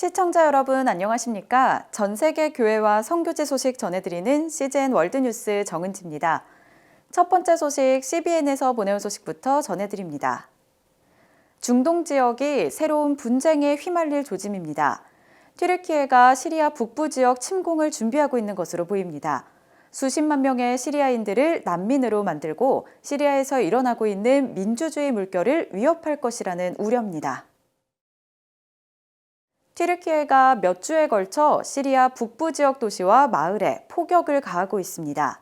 시청자 여러분 안녕하십니까? 전 세계 교회와 선교지 소식 전해드리는 CGN월드뉴스 정은지입니다. 첫 번째 소식 CBN에서 보내온 소식부터 전해드립니다. 중동 지역이 새로운 분쟁에 휘말릴 조짐입니다. 튀르키예가 시리아 북부 지역 침공을 준비하고 있는 것으로 보입니다. 수십만 명의 시리아인들을 난민으로 만들고 시리아에서 일어나고 있는 민주주의 물결을 위협할 것이라는 우려입니다. 튀르키예가 몇 주에 걸쳐 시리아 북부 지역 도시와 마을에 포격을 가하고 있습니다.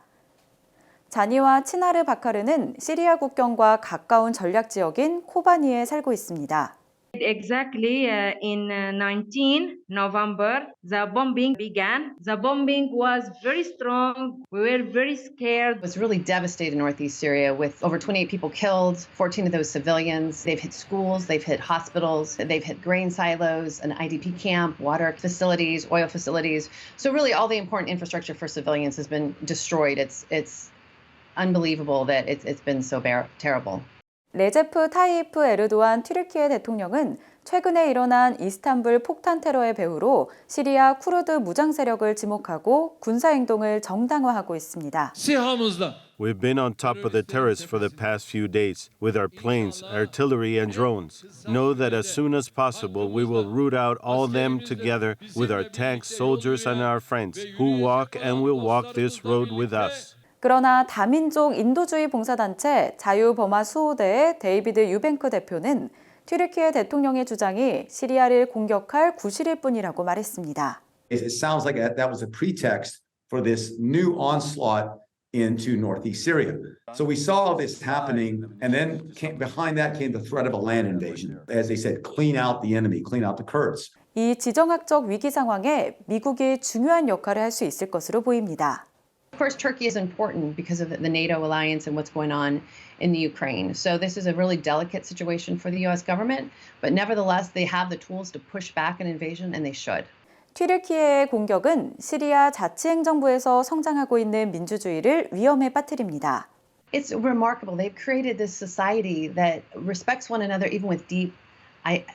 자니와 치나르 바카르는 시리아 국경과 가까운 전략 지역인 코바니에 살고 있습니다. Exactly in 19 November, the bombing began. The bombing was very strong. We were very scared. It was really devastated in northeast Syria with over 28 people killed, 14 of those civilians. They've hit schools, they've hit hospitals, they've hit grain silos, an IDP camp, water facilities, oil facilities. So really all the important infrastructure for civilians has been destroyed. It's unbelievable that it's been so terrible. 레제프 타이이프 에르도안 튀르키예 대통령은 최근에 일어난 이스탄불 폭탄 테러의 배후로 시리아 쿠르드 무장 세력을 지목하고 군사 행동을 정당화하고 있습니다. We've been on top of the terrorists for the past few days with our planes, artillery, and drones. Know that as soon as possible, we will root out all them together with our tanks, soldiers, and our friends who walk and will walk this road with us. 그러나 다민족 인도주의 봉사단체 자유버마 수호대의 데이비드 유뱅크 대표는 튀르키예 대통령의 주장이 시리아를 공격할 구실일 뿐이라고 말했습니다. It sounds like that was a pretext for this new onslaught into northeast Syria. So we saw this happening, and then behind that came the threat of a land invasion. As they said, clean out the enemy, clean out the Kurds. 이 지정학적 위기 상황에 미국이 중요한 역할을 할 수 있을 것으로 보입니다. Of course, Turkey is important because of the NATO alliance and what's going on in the Ukraine. So this is a really delicate situation for the U.S. government, but nevertheless, they have the tools to push back an invasion, and they should. 튀르키예의 공격은 시리아 자치행정부에서 성장하고 있는 민주주의를 위험에 빠뜨립니다. It's remarkable. They've created this society that respects one another even with deep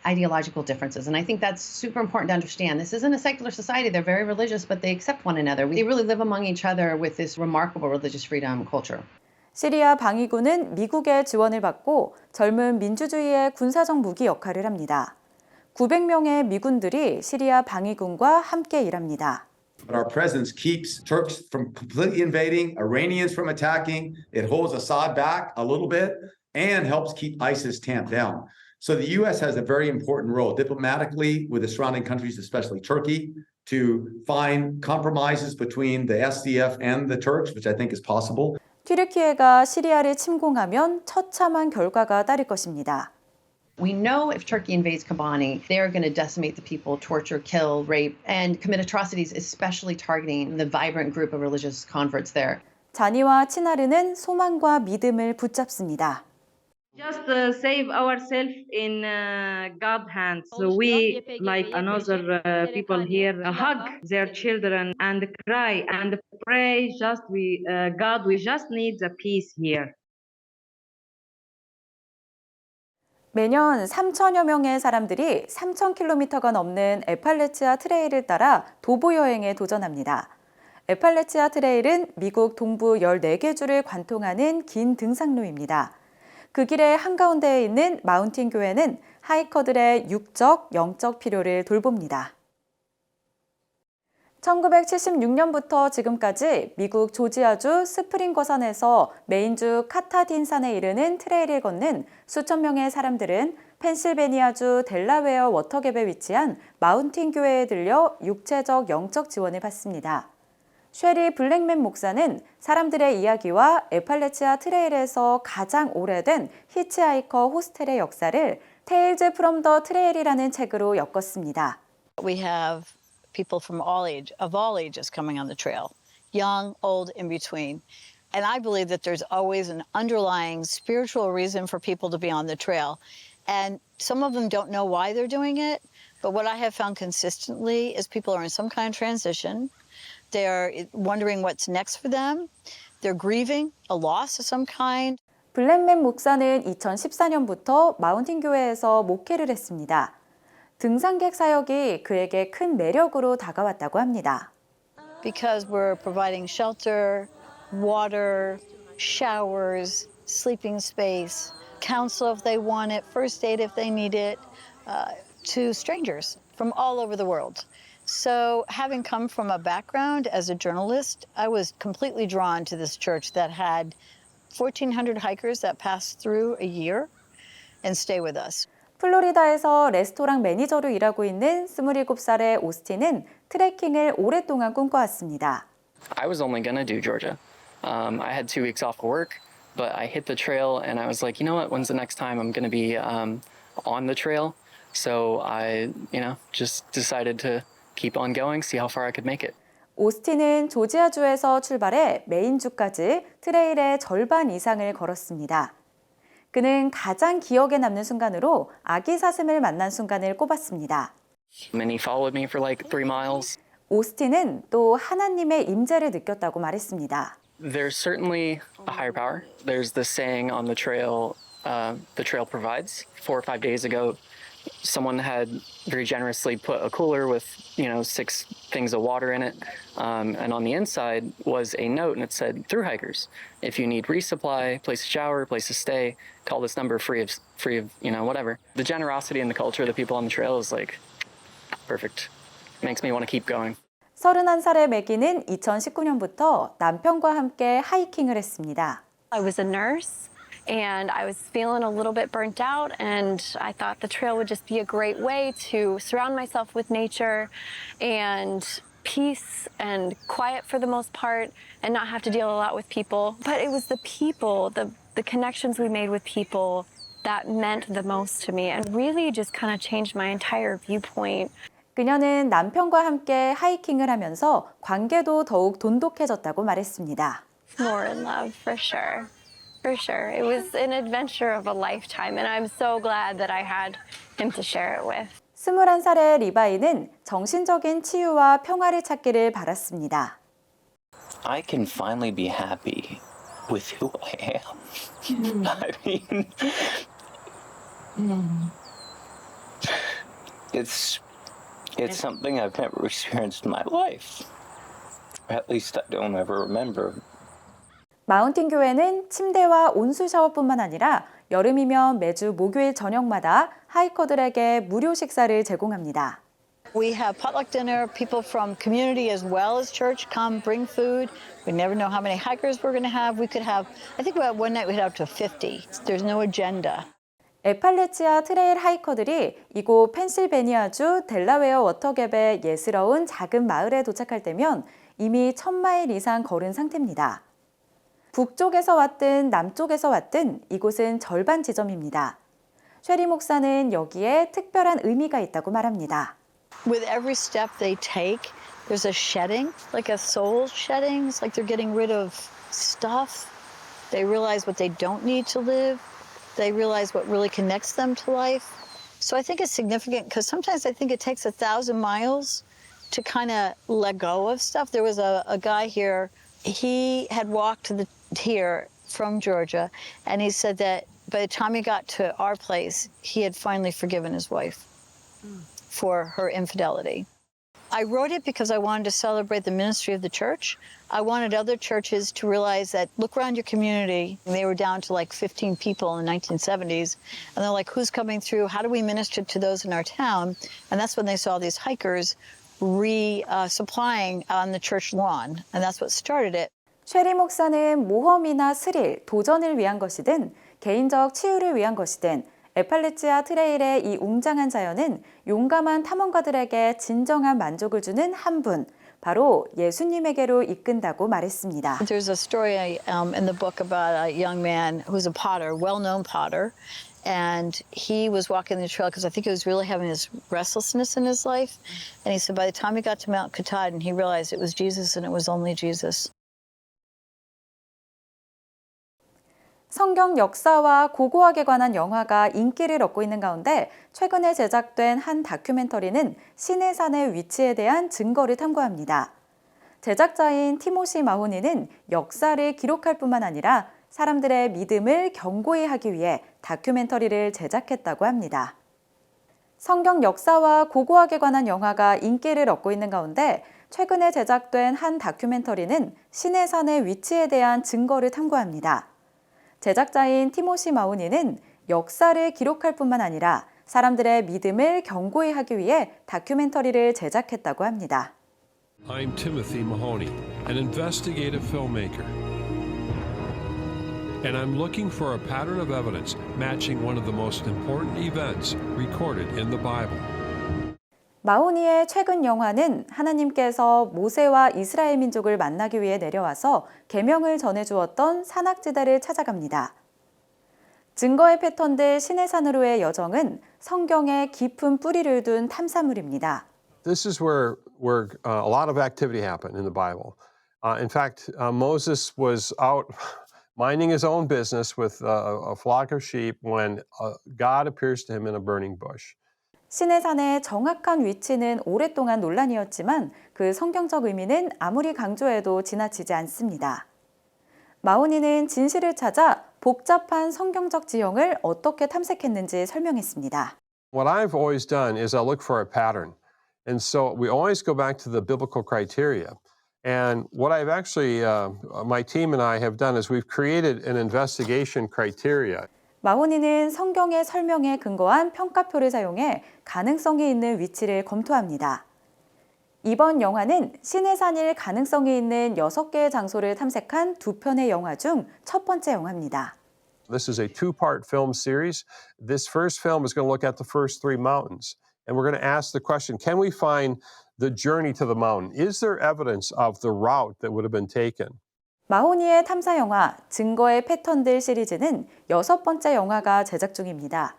ideological differences. And I think that's super important to understand. This isn't a secular society. They're very religious, but they accept one another. They really live among each other with this remarkable religious freedom culture. 시리아 방위군은 미국의 지원을 받고 젊은 민주주의의 군사적 무기 역할을 합니다. 900명의 미군들이 시리아 방위군과 함께 일합니다. But our presence keeps Turks from completely invading, Iranians from attacking. It holds Assad back a little bit and helps keep ISIS tamped down. So the U.S. has a very important role diplomatically with the surrounding countries, especially Turkey, to find compromises between the SDF and the Turks, which I think is possible. 튀르키예가 시리아를 침공하면 처참한 결과가 따를 것입니다. We know if Turkey invades Kobani, they are going to decimate the people, torture, kill, rape, and commit atrocities, especially targeting the vibrant group of religious converts there. 자니와 치나르는 소망과 믿음을 붙잡습니다. Just save ourselves in God's hands. So we, like another people here, hug their children and cry and pray. God, we just need the peace here. 매년 3천여 명의 사람들이 3,000km가 넘는 에팔레치아 트레일을 따라 도보 여행에 도전합니다. 에팔레치아 트레일은 미국 동부 14개 주를 관통하는 긴 등산로입니다. 그 길의 한가운데에 있는 마운틴 교회는 하이커들의 육적, 영적 필요를 돌봅니다. 1976년부터 지금까지 미국 조지아주 스프링 거산에서 메인주 카타딘 산에 이르는 트레일을 걷는 수천 명의 사람들은 펜실베니아주 델라웨어 워터갭에 위치한 마운틴 교회에 들려 육체적, 영적 지원을 받습니다. 쉐리 블랙맨 목사는 사람들의 이야기와 에팔레치아 트레일에서 가장 오래된 히치하이커 호스텔의 역사를 테일즈 프롬 더 트레일이라는 책으로 엮었습니다. We have people from all ages coming on the trail, young, old, in between. And I believe that there's always an underlying spiritual reason for people to be on the trail. And some of them don't know why they're doing it, but what I have found consistently is people are in some kind of transition. They're wondering what's next for them. They're grieving a loss of some kind. 블랙맨 목사는 2014년부터 마운틴 교회에서 목회를 했습니다. 등산객 사역이 그에게 큰 매력으로 다가왔다고 합니다. Because we're providing shelter, water, showers, sleeping space, counsel if they want it, first aid if they need it, to strangers from all over the world. So having come from a background as a journalist, I was completely drawn to this church that had 1,400 hikers that pass through a year and stay with us. 플로리다에서 레스토랑 매니저로 일하고 있는 27살의 오스틴은 트레킹을 오랫동안 꿈꿔왔습니다. I was only gonna do Georgia. I had 2 weeks off of work, but I hit the trail and I was like, you know what? When's the next time I'm gonna be on the trail? So I, just decided to keep on going, see how far I could make it. 오스틴은 조지아주에서 출발해 메인주까지 트레일의 절반 이상을 걸었습니다. 그는 가장 기억에 남는 순간으로 아기 사슴을 만난 순간을 꼽았습니다. And he followed me for like 3 miles. 오스틴은 또 하나님의 임재를 느꼈다고 말했습니다. There's certainly a higher power. There's this saying on the trail provides. 4 or 5 days ago, someone had very generously put a cooler with, 6 things of water in it. And on the inside was a note, and it said, through hikers, if you need resupply, place to shower, place to stay, call this number free of, whatever. The generosity and the culture of the people on the trail is like perfect. Makes me want to keep going. 31살의 매기는 2019년부터 남편과 함께 하이킹을 했습니다. I was a nurse. And I was feeling a little bit burnt out, and I thought the trail would just be a great way to surround myself with nature and peace and quiet for the most part, and not have to deal a lot with people. But it was the people, the connections we made with people that meant the most to me and really just kind of changed my entire viewpoint. 그녀는 남편과 함께 하이킹을 하면서 관계도 더욱 돈독해졌다고 말했습니다. More in love, for sure. For sure. It was an adventure of a lifetime, and I'm so glad that I had him to share it with. 21살의 리바이는 정신적인 치유와 평화를 찾기를 바랐습니다. I can finally be happy with who I am. I mean, it's something I've never experienced in my life. At least I don't ever remember. 마운틴 교회는 침대와 온수 샤워뿐만 아니라 여름이면 매주 목요일 저녁마다 하이커들에게 무료 식사를 제공합니다. We have potluck dinner. People from community as well as church come, bring food. We never know how many hikers we're going to have. We could have, I think one night we had up to 50. There's no agenda. 에팔레치아 트레일 하이커들이 이곳 펜실베니아주 델라웨어 워터갭의 예스러운 작은 마을에 도착할 때면 이미 1,000마일 이상 걸은 상태입니다. 북쪽에서 왔든 남쪽에서 왔든 이곳은 절반 지점입니다. 쉐리 목사는 여기에 특별한 의미가 있다고 말합니다. With every step they take, there's a shedding, like a soul shedding. It's like they're getting rid of stuff. They realize what they don't need to live. They realize what really connects them to life. So I think it's significant because sometimes I think it takes 1,000 miles to kind of let go of stuff. There was a guy here, he had walked here from Georgia, and he said that by the time he got to our place, he had finally forgiven his wife for her infidelity. I wrote it because I wanted to celebrate the ministry of the church. I wanted other churches to realize that, look around your community. They were down to like 15 people in the 1970s. And they're like, who's coming through? How do we minister to those in our town? And that's when they saw these hikers resupplying on the church lawn. And that's what started it. 쉐리 목사는 모험이나 스릴, 도전을 위한 것이든 개인적 치유를 위한 것이든 에팔레치아 트레일의 이 웅장한 자연은 용감한 탐험가들에게 진정한 만족을 주는 한 분, 바로 예수님에게로 이끈다고 말했습니다. There's a story in the book about a young man who's a potter, well-known potter, and he was walking the trail because I think he was really having this restlessness in his life. And he said by the time he got to Mount Katahdin, he realized it was Jesus and it was only Jesus. 성경 역사와 고고학에 관한 영화가 인기를 얻고 있는 가운데 최근에 제작된 한 다큐멘터리는 시내산의 위치에 대한 증거를 탐구합니다. 제작자인 티모시 마호니는 역사를 기록할 뿐만 아니라 사람들의 믿음을 견고히 하기 위해 다큐멘터리를 제작했다고 합니다. 성경 역사와 고고학에 관한 영화가 인기를 얻고 있는 가운데 최근에 제작된 한 다큐멘터리는 시내산의 위치에 대한 증거를 탐구합니다. 제작자인 티모시 마우니는 역사를 기록할 뿐만 아니라 사람들의 믿음을 견고히 하기 위해 다큐멘터리를 제작했다고 합니다. I'm Timothy Mahoney, an investigative filmmaker. And I'm looking for a pattern of evidence matching one of the most important events recorded in the Bible. 마오니의 최근 영화는 하나님께서 모세와 이스라엘 민족을 만나기 위해 내려와서 계명을 전해주었던 산악지대를 찾아갑니다. 증거의 패턴들 시내산으로의 여정은 성경에 깊은 뿌리를 둔 탐사물입니다. This is where a lot of activity happened in the Bible. In fact, Moses was out minding his own business with a flock of sheep when God appears to him in a burning bush. 시내산의 정확한 위치는 오랫동안 논란이었지만 그 성경적 의미는 아무리 강조해도 지나치지 않습니다. 마오니는 진실을 찾아 복잡한 성경적 지형을 어떻게 탐색했는지 설명했습니다. What I've always done is I look for a pattern. And so we always go back to the biblical criteria. And what I've actually, my team and I have done is we've created an investigation criteria. 마오니는 성경의 설명에 근거한 평가표를 사용해 가능성이 있는 위치를 검토합니다. 이번 영화는 시내산일 가능성이 있는 6개의 장소를 탐색한 두 편의 영화 중 첫 번째 영화입니다. This is a two-part film series. This first film is going to look at the first 3 mountains. And we're going to ask the question, can we find the journey to the mountain? Is there evidence of the route that would have been taken? 마오니의 탐사 영화 증거의 패턴들 시리즈는 6번째 영화가 제작 중입니다.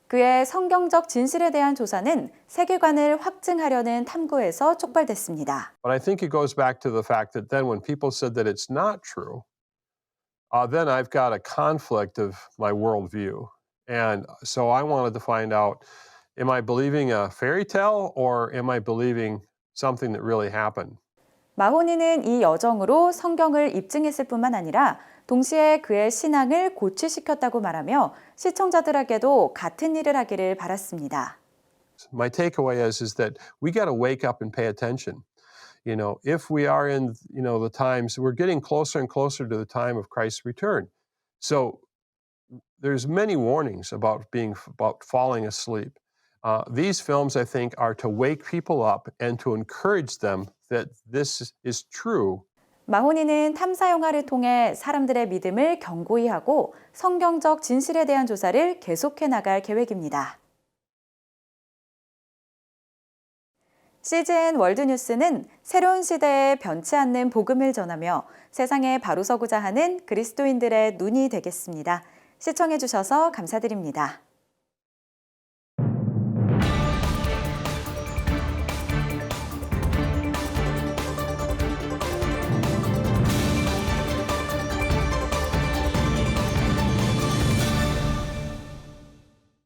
그의 성경적 진실에 대한 조사는 세계관을 확증하려는 탐구에서 촉발됐습니다. But I think it goes back to the fact that then when people said that it's not true, then I've got a conflict of my worldview. And so I wanted to find out, am I believing a fairy tale or am I believing something that really happened? 마호니는 이 여정으로 성경을 입증했을 뿐만 아니라 동시에 그의 신앙을 고취시켰다고 말하며 시청자들에게도 같은 일을 하기를 바랐습니다. My takeaway is that we got to wake up and pay attention. You know, if we are in, the times, we're getting closer and closer to the time of Christ's return. So there's many warnings about falling asleep. These films, I think, are to wake people up and to encourage them that this is true. 마호니는 탐사 영화를 통해 사람들의 믿음을 견고히 하고 성경적 진실에 대한 조사를 계속해 나갈 계획입니다. CGN 월드뉴스는 새로운 시대에 변치 않는 복음을 전하며 세상에 바로 서고자 하는 그리스도인들의 눈이 되겠습니다. 시청해 주셔서 감사드립니다.